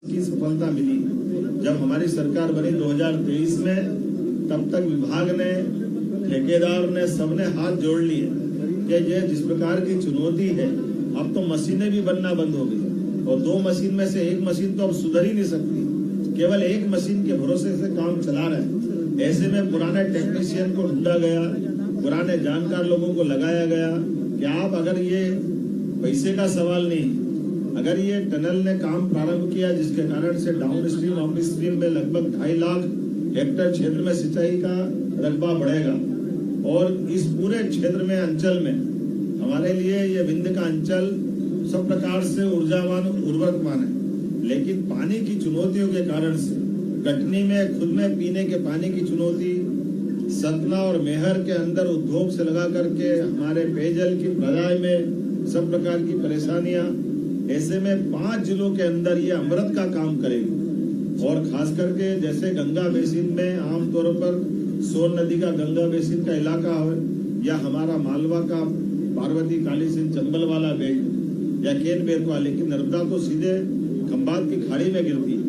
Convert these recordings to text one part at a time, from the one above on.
की सफलता मिली। जब हमारी सरकार बनी 2023 में, तब तक विभाग ने, ठेकेदार ने, सबने हाथ जोड़ लिए कि ये जिस प्रकार की चुनौती है, अब तो मशीनें भी बनना बंद हो गई और 2 मशीन में से 1 मशीन तो अब सुधर ही नहीं सकती, केवल 1 मशीन के भरोसे से काम चला रहे हैं। ऐसे में पुराने टेक्नीशियन को ढूंढा गया, पुराने जानकार लोगों को लगाया गया कि आप, अगर ये पैसे का सवाल नहीं, अगर ये टनल ने काम प्रारंभ किया जिसके कारण से डाउन स्ट्रीम अप स्ट्रीम में लगभग 2.5 लाख हेक्टेयर क्षेत्र में सिंचाई का रकबा बढ़ेगा और इस पूरे क्षेत्र में, अंचल में हमारे लिए ये विंध्य का अंचल सब प्रकार से ऊर्जावान उर्वरकमान है। लेकिन पानी की चुनौतियों के कारण से कटनी में खुद में पीने के पानी की चुनौती, सतना और मेहर के अंदर उद्योग से लगा करके हमारे पेयजल की प्रदाय में सब प्रकार की परेशानियां, ऐसे में 5 जिलों के अंदर ये अमृत का काम करेगी। और खास करके जैसे गंगा बेसिन में आमतौर पर सोन नदी का गंगा बेसिन का इलाका हो, या हमारा मालवा का पार्वती काली सिंह चंबल वाला बेल्ट या केन बेरवा, लेकिन नर्मदा तो सीधे खंबात की खाड़ी में गिरती है।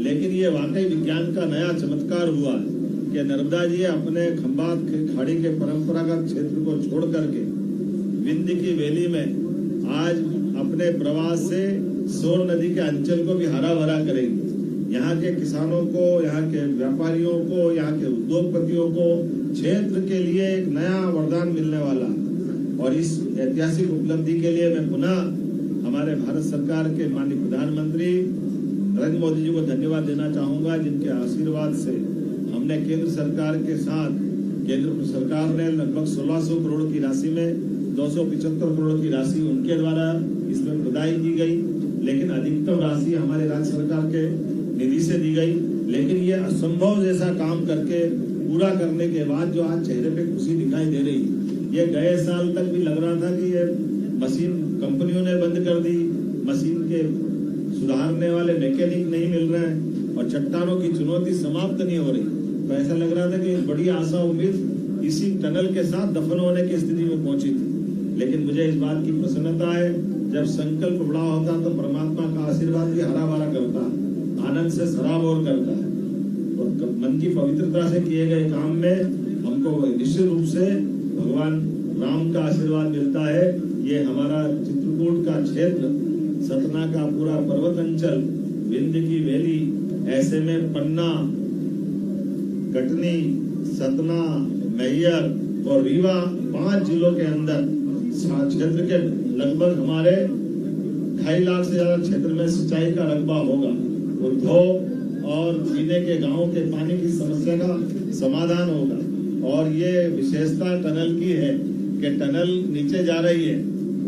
लेकिन ये वाकई विज्ञान का नया चमत्कार हुआ है कि नर्मदा जी अपने खंबात की खाड़ी के परंपरागत क्षेत्र को छोड़ करके विंध्य की वैली में आज अपने प्रवास से सोन नदी के अंचल को भी हरा भरा करेंगे। यहाँ के किसानों को, यहाँ के व्यापारियों को, यहाँ के उद्योगपतियों को क्षेत्र के लिए एक नया वरदान मिलने वाला। और इस ऐतिहासिक उपलब्धि के लिए मैं पुनः हमारे भारत सरकार के माननीय प्रधानमंत्री नरेंद्र मोदी जी को धन्यवाद देना चाहूंगा, जिनके आशीर्वाद से हमने केंद्र सरकार के साथ, केंद्र सरकार ने लगभग 1600 करोड़ की राशि में 275 करोड़ की राशि उनके द्वारा इसमें प्रदाय की गई, लेकिन अधिकतम राशि हमारे राज्य सरकार के निधि से दी गई। लेकिन ये असंभव जैसा काम करके पूरा करने के बाद जो आज चेहरे पे खुशी दिखाई दे रही, ये गए साल तक भी लग रहा था कि ये मशीन कंपनियों ने बंद कर दी, मशीन के सुधारने वाले मैकेनिक नहीं मिल रहे हैं और चट्टानों की चुनौती समाप्त नहीं हो रही। तो ऐसा लग रहा था कि बड़ी आशा उम्मीद इसी टनल के साथ दफन होने की स्थिति में पहुंची थी। लेकिन मुझे इस बात की प्रसन्नता है, जब संकल्प बड़ा होता तो परमात्मा का आशीर्वाद भी हरा भरा करता, आनंद से सराबोर करता है। और मन की पवित्रता से किए गए काम में हमको निश्चित रूप से भगवान राम का आशीर्वाद मिलता है। ये हमारा चित्रकूट का क्षेत्र, सतना का पूरा पर्वत अंचल, विंध्य की वैली, ऐसे में पन्ना, कटनी, सतना, मैहर और रीवा 5 जिलों के अंदर क्षेत्र के लगभग हमारे 2.5 लाख से ज्यादा क्षेत्र में सिंचाई का रकबा होगा। उद्योग और पीने के गांवों के पानी की समस्या का समाधान होगा। और ये विशेषता टनल की है कि टनल नीचे जा रही है,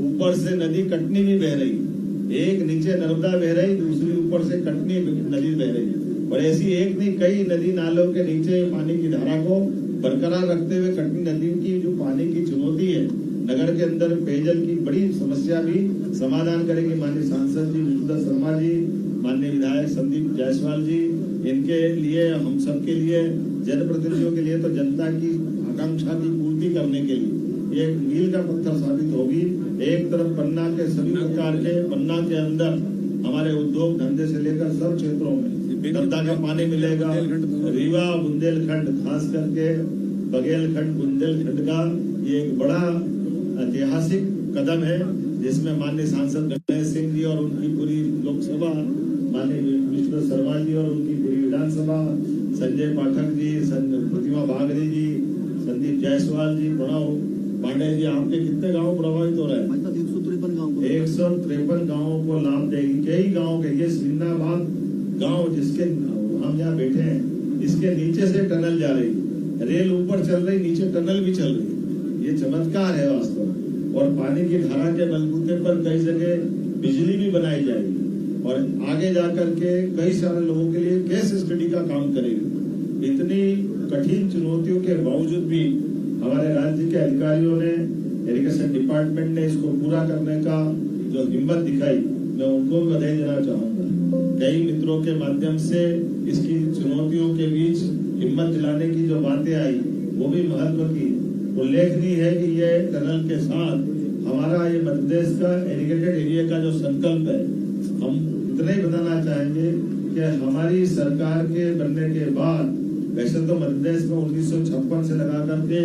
ऊपर से नदी कटनी भी बह रही, एक नीचे नर्मदा बह रही, दूसरी ऊपर से कटनी नदी बह रही। और ऐसी एक नहीं, कई नदी नालों के नीचे पानी की धारा को बरकरार रखते हुए कटनी नदी की जो पानी की चुनौती है, नगर के अंदर पेयजल की बड़ी समस्या भी समाधान करेगी। माननीय सांसद जी विष्णुदत्त शर्मा जी, माननीय विधायक संदीप जायसवाल जी, इनके लिए, हम सब के लिए, जनप्रतिनिधियों के लिए, तो जनता की आकांक्षा की पूर्ति करने के लिए ये एक मील का पत्थर साबित होगी। एक तरफ पन्ना के सभी प्रकार के, पन्ना के अंदर हमारे उद्योग धंधे से लेकर सब क्षेत्रों में नर्मदा का पानी मिलेगा। रीवा बुंदेलखंड, खास करके बघेलखंड बुंदेलखंड का ये एक बड़ा ऐतिहासिक कदम है, जिसमें माननीय सांसद गणेश सिंह जी और उनकी पूरी लोकसभा, माननीय विष्णुदत्त शर्मा जी और उनकी पूरी विधानसभा, संजय पाठक जी, प्रतिमा बागरी जी, संदीप जायसवाल जी, प्रणव पांडे जी, आपके कितने गांव प्रभावित हो रहे हैं? 153 गाँवों को लाभ देगी। कई गाँव के, ये सिंधाबाद गाँव जिसके हम यहाँ बैठे हैं, इसके नीचे से टनल जा रही, रेल ऊपर चल रही, नीचे टनल भी चल रही। ये चमत्कार है वास्तव में। और पानी की धारा के बलबूते पर कई जगह बिजली भी बनाई जाएगी और आगे जाकर के कई सारे लोगों के लिए केस स्टडी का काम करेगी। इतनी कठिन चुनौतियों के बावजूद भी हमारे राज्य के अधिकारियों ने, इरिगेशन डिपार्टमेंट ने इसको पूरा करने का जो हिम्मत दिखाई, मैं उनको बधाई देना चाहूंगा। कई मित्रों के माध्यम से इसकी चुनौतियों के बीच हिम्मत दिलाने की जो बातें आई, वो भी महत्व की। उल्लेखनीय है कि ये टनल के साथ हमारा ये मध्य प्रदेश का इरिगेटेड एरिया का जो संकल्प है, हम इतना ही बताना चाहेंगे कि हमारी सरकार के बनने के बाद वैसे तो मध्य प्रदेश में 1956 से लगा करके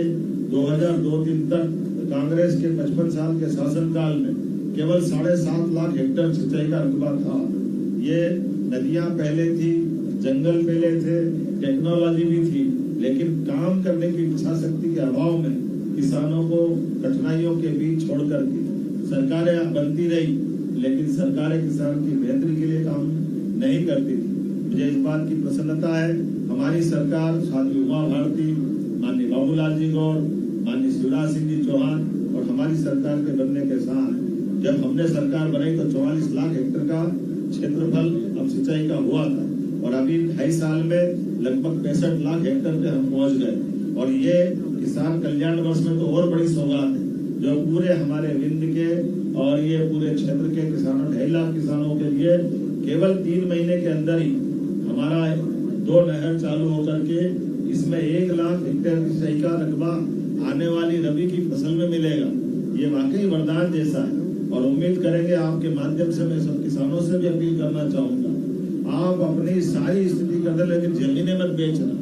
2002-03 तक कांग्रेस के 55 साल के शासनकाल में केवल 7.5 लाख हेक्टेयर सिंचाई का रकबा था। ये नदियां पहले थी, जंगल पहले थे, टेक्नोलॉजी भी थी, लेकिन काम करने की इच्छा शक्ति के अभाव में किसानों को कठिनाइयों के बीच छोड़ करके सरकारें बनती रही, लेकिन सरकारें किसान की बेहतरी के लिए काम नहीं करती थी। मुझे इस बात की प्रसन्नता है, हमारी सरकार साध्वी उमा भारती, माननीय बाबूलाल जी गौर, माननीय शिवराज सिंह जी चौहान और हमारी सरकार के बनने के साथ जब हमने सरकार बनाई तो 44 लाख हेक्टेयर का क्षेत्रफल अब सिंचाई का हुआ था और अभी 2.5 साल में लगभग 65 लाख हेक्टेयर पे हम पहुंच गए। और ये किसान कल्याण वर्ष में तो और बड़ी सौगात है जो पूरे हमारे विंध्य के और ये पूरे क्षेत्र के किसानों 2.5 लाख किसानों के लिए केवल 3 महीने के अंदर ही हमारा 2 नहर चालू होकर के इसमें 1 लाख हेक्टेयर की सिंचाई का रकबा आने वाली रबी की फसल में मिलेगा। ये वाकई वरदान जैसा है और उम्मीद करेंगे आपके माध्यम से मैं सब किसानों से भी अपील करना चाहूंगा, आप अपनी सारी स्थिति कर दे लेकिन जमीनें मत बेचना।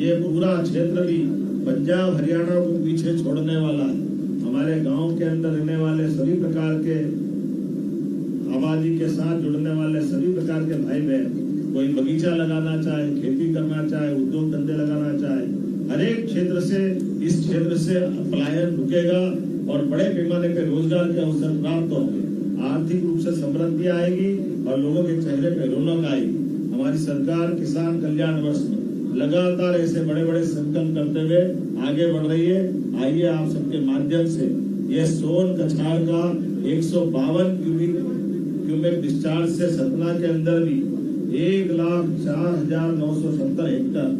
ये पूरा क्षेत्र भी पंजाब हरियाणा को पीछे छोड़ने वाला है। हमारे गांव के अंदर रहने वाले सभी प्रकार के आबादी के साथ जुड़ने वाले सभी प्रकार के भाई बहन कोई बगीचा लगाना चाहे, खेती करना चाहे, उद्योग धंधे लगाना चाहे, हर एक क्षेत्र से इस क्षेत्र से पलायन रुकेगा और बड़े पैमाने पे रोजगार के अवसर प्राप्त होंगे, आर्थिक रूप से समृद्धि आएगी और लोगों के चेहरे पे रौनक आएगी। हमारी सरकार किसान कल्याण वर्ष में लगातार ऐसे बड़े बड़े संकल्प करते हुए आगे बढ़ रही है। आइए आप सबके माध्यम से ये सोन कछार का 152 क्यूबिक डिस्चार्ज से सतना के अंदर भी 1,04,970 हेक्टेयर,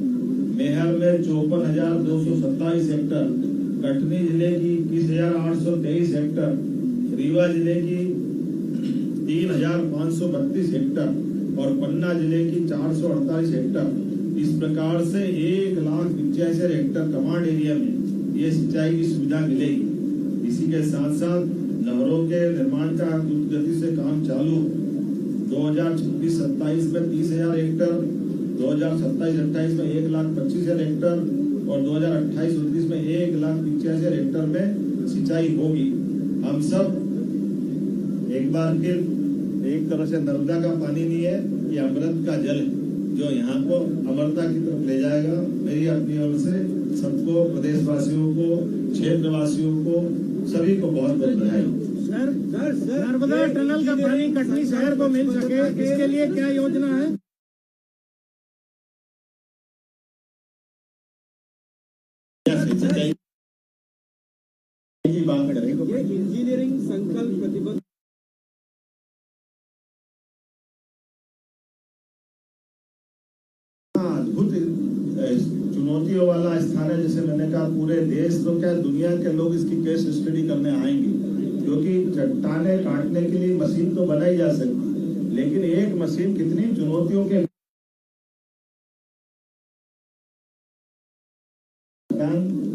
मेहर में 54,227 हेक्टेयर, कटनी जिले की 21,823 हेक्टेयर, रीवा जिले की 3,532 हेक्टेयर और पन्ना जिले की 448 हेक्टेयर। इस प्रकार से 1,85,000 हेक्टेयर कमांड एरिया में ये सिंचाई की सुविधा मिलेगी। इसी के साथ साथ नहरों के निर्माण का द्रुत गति से काम चालू 2026-27 में 30,000 हेक्टेयर, 2027-28 में 1,25,000 हेक्टेयर और 2028-29 में 1,85,000 हेक्टेयर में सिंचाई होगी। हम सब एक बार फिर एक तरह से नर्मदा का पानी नहीं है, ये अमृत का जल है जो यहाँ को अमरता की तरफ ले जाएगा। मेरी अपनी ओर से सबको, प्रदेशवासियों को, क्षेत्रवासियों को, सभी को बहुत बहुत बधाई। सर, नर्मदा टनल का पानी कटनी शहर को मिल सके, इसके लिए क्या योजना है? की बात करेंगे ये इंजीनियरिंग संकल्प प्रतिबद्ध अद्भुत चुनौतियों वाला स्थान है। जैसे मैंने कहा पूरे देश तो क्या दुनिया के लोग इसकी केस स्टडी करने आएंगे, क्योंकि चट्टाने काटने के लिए मशीन तो बनाई जा सकती, लेकिन एक मशीन कितनी चुनौतियों के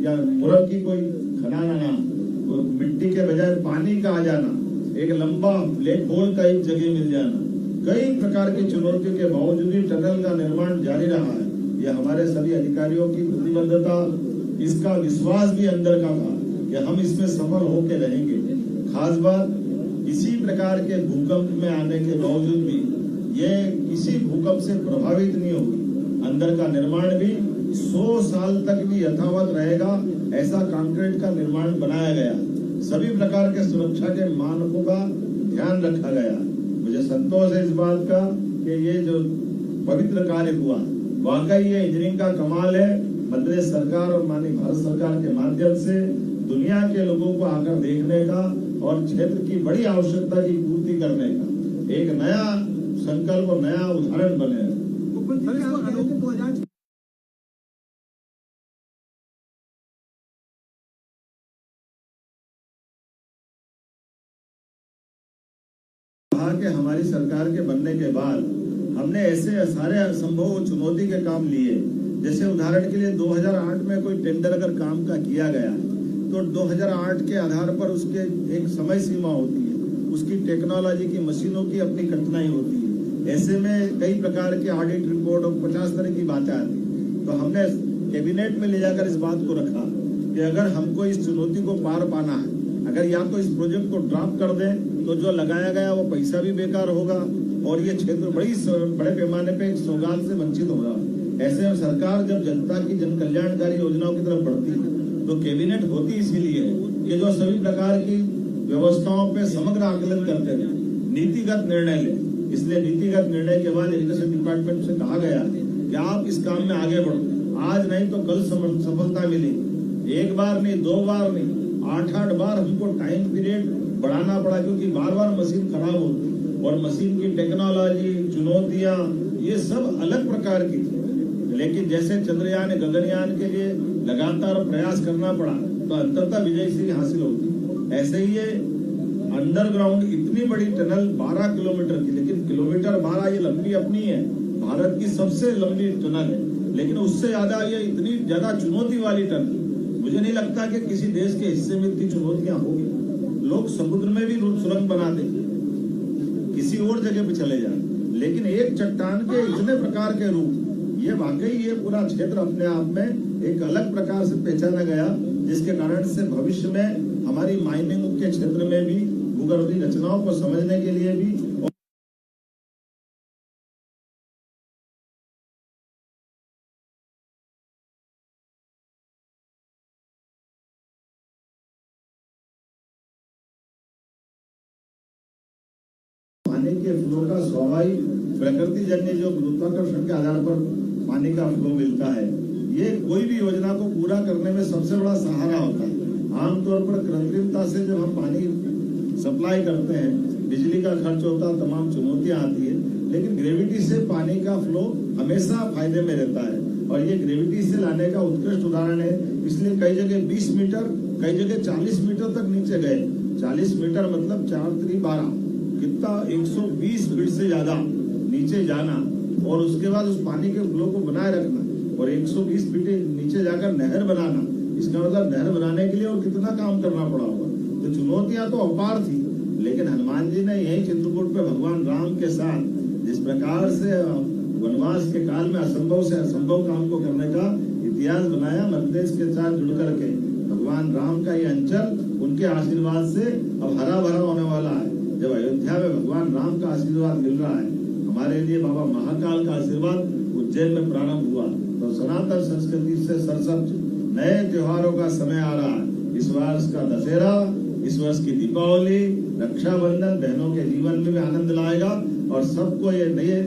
या मुरब की कोई खनाना, मिट्टी के बजाय पानी का आ जाना, एक लंबा ब्लैक होल का एक जगह मिल जाना, कई प्रकार की चुनौतियों के बावजूद भी टनल का निर्माण जारी रहा है। ये हमारे सभी अधिकारियों की प्रतिबद्धता, इसका विश्वास भी अंदर का था कि हम इसमें सफल होकर रहेंगे। खास बात, इसी प्रकार के भूकंप में आने के बावजूद भी ये किसी भूकंप से प्रभावित नहीं होगी। अंदर का निर्माण भी 100 साल तक भी यथावत रहेगा, ऐसा कंक्रीट का निर्माण बनाया गया। सभी प्रकार के सुरक्षा के मानकों का ध्यान रखा गया। मुझे संतोष है इस बात का कि ये जो पवित्र कार्य हुआ, वाकई ये इंजीनियरिंग का कमाल है। मध्य प्रदेश सरकार और माननीय भारत सरकार के माध्यम से दुनिया के लोगों को आकर देखने का और क्षेत्र की बड़ी आवश्यकता की पूर्ति करने का एक नया संकल्प और नया उदाहरण बने। कि हमारी सरकार के बनने के बाद हमने ऐसे सारे असंभव चुनौती के काम लिए। जैसे उदाहरण के लिए 2008 में कोई टेंडर अगर काम का किया गया तो 2008 के आधार पर उसके एक समय सीमा होती है, उसकी टेक्नोलॉजी की मशीनों की अपनी कठिनाई होती है। ऐसे में कई प्रकार के ऑडिट रिपोर्ट और 50 तरह की बातें आती। तो हमने कैबिनेट में ले जाकर इस बात को रखा कि अगर हमको इस चुनौती को पार पाना है, अगर या तो इस प्रोजेक्ट को ड्रॉप कर दें तो जो लगाया गया वो पैसा भी बेकार होगा और ये क्षेत्र बड़े पैमाने पे एक सौगात से वंचित होगा। ऐसे में सरकार जब जनता की जन कल्याणकारी योजनाओं की तरफ बढ़ती है तो कैबिनेट होती इसीलिए कि जो सभी प्रकार की व्यवस्थाओं पे समग्र आकलन करते हैं, नीतिगत निर्णय ले। इसलिए नीतिगत निर्णय के बाद इरिगेशन डिपार्टमेंट से कहा गया कि आप इस काम में आगे बढ़ो, आज नहीं तो कल सफलता मिलेगी। एक बार नहीं, 2 बार नहीं, 8-8 बार हमको टाइम पीरियड बढ़ाना पड़ा, क्योंकि बार-बार मशीन खराब होती और मशीन की टेक्नोलॉजी, चुनौतियां, ये सब अलग प्रकार की थी। लेकिन जैसे चंद्रयान, गगनयान के लिए लगातार प्रयास करना पड़ा तो अंततः विजयश्री हासिल होती। ऐसे ही ये अंडरग्राउंड इतनी बड़ी टनल 12 किलोमीटर की, लेकिन किलोमीटर 12 ये लंबी अपनी है, भारत की सबसे लंबी टनल है, लेकिन उससे ज्यादा ये इतनी ज्यादा चुनौती वाली टनल मुझे नहीं लगता कि किसी देश के हिस्से में इतनी चुनौतियां होगी। लोग समुद्र में भी सुरंग बना देंगे, किसी और जगह पे चले जाए, लेकिन एक चट्टान के इतने प्रकार के रूप, ये वाकई ये पूरा क्षेत्र अपने आप में एक अलग प्रकार से पहचाना गया, जिसके कारण से भविष्य में हमारी माइनिंग के क्षेत्र में भी भूगर्भीय रचनाओं को समझने के लिए भी पानी के फ्लो का स्वाभाविक प्रकृति जन्य जो गुरुत्वाकर्षण के आधार पर पानी का फ्लो मिलता है, ये कोई भी योजना को पूरा करने में सबसे बड़ा सहारा होता है। आमतौर पर कृत्रिमता से जब हम पानी सप्लाई करते हैं, बिजली का खर्च होता है, तमाम चुनौतियां आती है, लेकिन ग्रेविटी से पानी का फ्लो हमेशा फायदे में रहता है और ये ग्रेविटी से लाने का उत्कृष्ट उदाहरण है। इसलिए कई जगह 20 मीटर, कई जगह 40 मीटर तक नीचे गए। 40 मीटर मतलब 4×12 कितना, 120 फीट से ज्यादा नीचे जाना और उसके बाद उस पानी के फ्लो को बनाए रखना और 120 फीट नीचे जाकर नहर बनाना। इसका मतलब नहर बनाने के लिए और कितना काम करना पड़ा होगा। तो चुनौतियां तो अपार थी, लेकिन हनुमान जी ने यही चित्रकूट पे भगवान राम के साथ जिस प्रकार से वनवास के काल में असंभव से असंभव काम को करने का इतिहास बनाया, मध्य प्रदेश के साथ जुड़ करके भगवान राम का ये अंचल उनके आशीर्वाद से अब हरा भरा होने वाला है। जब अयोध्या में भगवान राम का आशीर्वाद मिल रहा है, हमारे लिए बाबा महाकाल का आशीर्वाद उज्जैन में प्रारंभ हुआ, तो सनातन संस्कृति से सरसब्ज नए त्योहारों का समय आ रहा है। इस वर्ष का दशहरा, इस वर्ष की दीपावली, रक्षाबंधन बहनों के जीवन में भी आनंद लाएगा और सबको ये नए